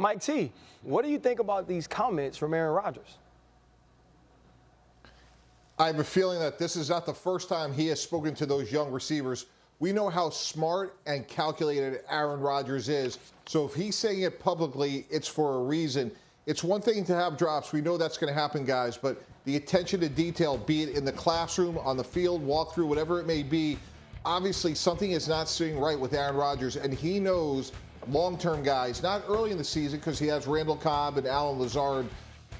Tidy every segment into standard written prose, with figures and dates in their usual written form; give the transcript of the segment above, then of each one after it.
Mike T, what do you think about these comments from Aaron Rodgers? I have a feeling that this is not the first time he has spoken to those young receivers. We know how smart and calculated Aaron Rodgers is. So if he's saying it publicly, it's for a reason. It's one thing to have drops. We know that's going to happen, guys. But the attention to detail, be it in the classroom, on the field, walkthrough, whatever it may be, obviously something is not sitting right with Aaron Rodgers. And he knows long-term guys, not early in the season because he has Randall Cobb and Alan Lazard,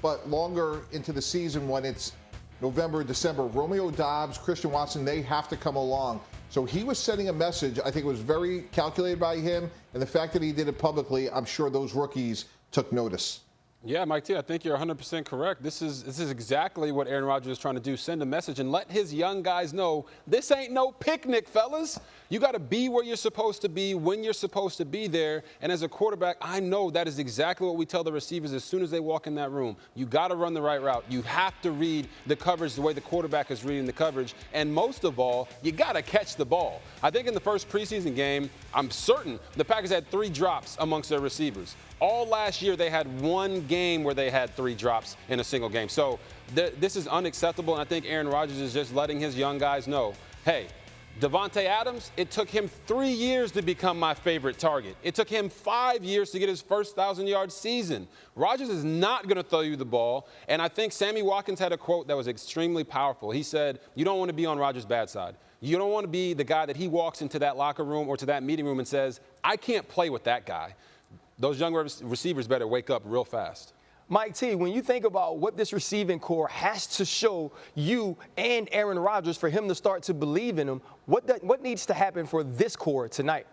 but longer into the season when it's November, December. Romeo Doubs, Christian Watson, they have to come along. So he was sending a message. I think it was very calculated by him. And the fact that he did it publicly, I'm sure those rookies took notice. Yeah, Mike T, I think you're 100% correct. This is exactly what Aaron Rodgers is trying to do, send a message and let his young guys know this ain't no picnic, fellas. You got to be where you're supposed to be when you're supposed to be there. And as a quarterback, I know that is exactly what we tell the receivers as soon as they walk in that room. You got to run the right route. You have to read the coverage the way the quarterback is reading the coverage. And most of all, you got to catch the ball. I think in the first preseason game, I'm certain the Packers had 3 drops amongst their receivers. All last year, they had 1 game where they had 3 drops in a single game. So this is unacceptable, and I think Aaron Rodgers is just letting his young guys know, hey, Davante Adams, it took him 3 years to become my favorite target. It took him 5 years to get his first 1,000-yard season. Rodgers is not going to throw you the ball, and I think Sammy Watkins had a quote that was extremely powerful. He said, you don't want to be on Rodgers' bad side. You don't want to be the guy that he walks into that locker room or to that meeting room and says, I can't play with that guy. Those young receivers better wake up real fast. Mike T, when you think about what this receiving core has to show you and Aaron Rodgers for him to start to believe in him, what needs to happen for this core tonight?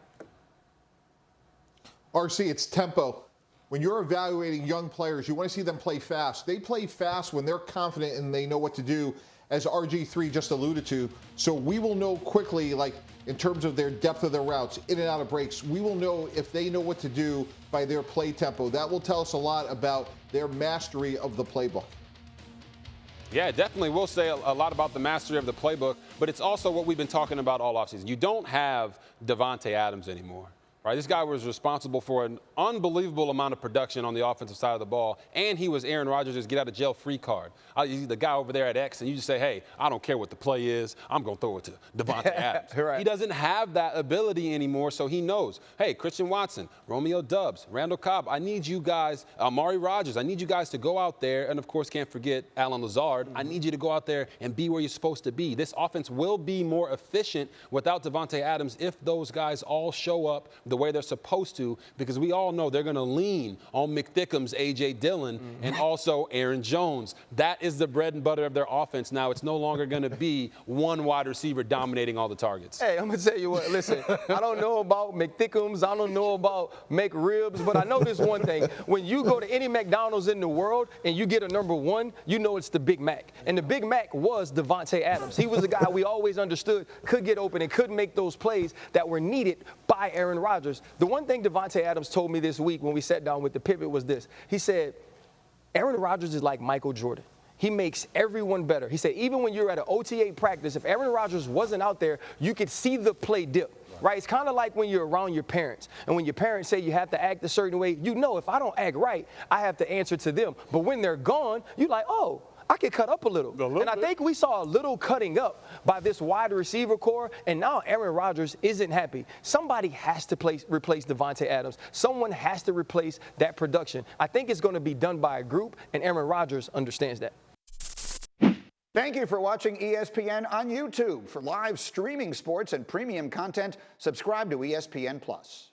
RC, it's tempo. When you're evaluating young players, you want to see them play fast. They play fast when they're confident and they know what to do, as RG3 just alluded to. So we will know quickly, like in terms of their depth of their routes, in and out of breaks, we will know if they know what to do by their play tempo. That will tell us a lot about their mastery of the playbook. Yeah, it definitely will say a lot about the mastery of the playbook, but it's also what we've been talking about all offseason. You don't have Davante Adams anymore. Right, this guy was responsible for an unbelievable amount of production on the offensive side of the ball, and he was Aaron Rodgers' get-out-of-jail-free card. He's the guy over there at X, and you just say, hey, I don't care what the play is. I'm going to throw it to Davante Adams. Right. He doesn't have that ability anymore, so he knows, hey, Christian Watson, Romeo Doubs, Randall Cobb, I need you guys, Amari Rodgers, I need you guys to go out there, and, of course, can't forget Alan Lazard. I need you to go out there and be where you're supposed to be. This offense will be more efficient without Davante Adams if those guys all show up the way they're supposed to, because we all know they're going to lean on McThickums, A.J. Dillon, and also Aaron Jones. That is the bread and butter of their offense now. It's no longer going to be one wide receiver dominating all the targets. Hey, I'm going to tell you what, listen, I don't know about McThickums, I don't know about McRibs, but I know this one thing. When you go to any McDonald's in the world and you get a number 1, you know it's the Big Mac. And the Big Mac was Davante Adams. He was the guy we always understood could get open and could make those plays that were needed by Aaron Rodgers. The one thing Davante Adams told me this week when we sat down with the pivot was this. He said, Aaron Rodgers is like Michael Jordan. He makes everyone better. He said, even when you're at an OTA practice, if Aaron Rodgers wasn't out there, you could see the play dip. Right? It's kind of like when you're around your parents. And when your parents say you have to act a certain way, you know if I don't act right, I have to answer to them. But when they're gone, you're like, oh, I could cut up a little. And I think we saw a little cutting up by this wide receiver core, and now Aaron Rodgers isn't happy. Somebody has to replace Davante Adams. Someone has to replace that production. I think it's going to be done by a group, and Aaron Rodgers understands that. Thank you for watching ESPN on YouTube. For live streaming sports and premium content, subscribe to ESPN+.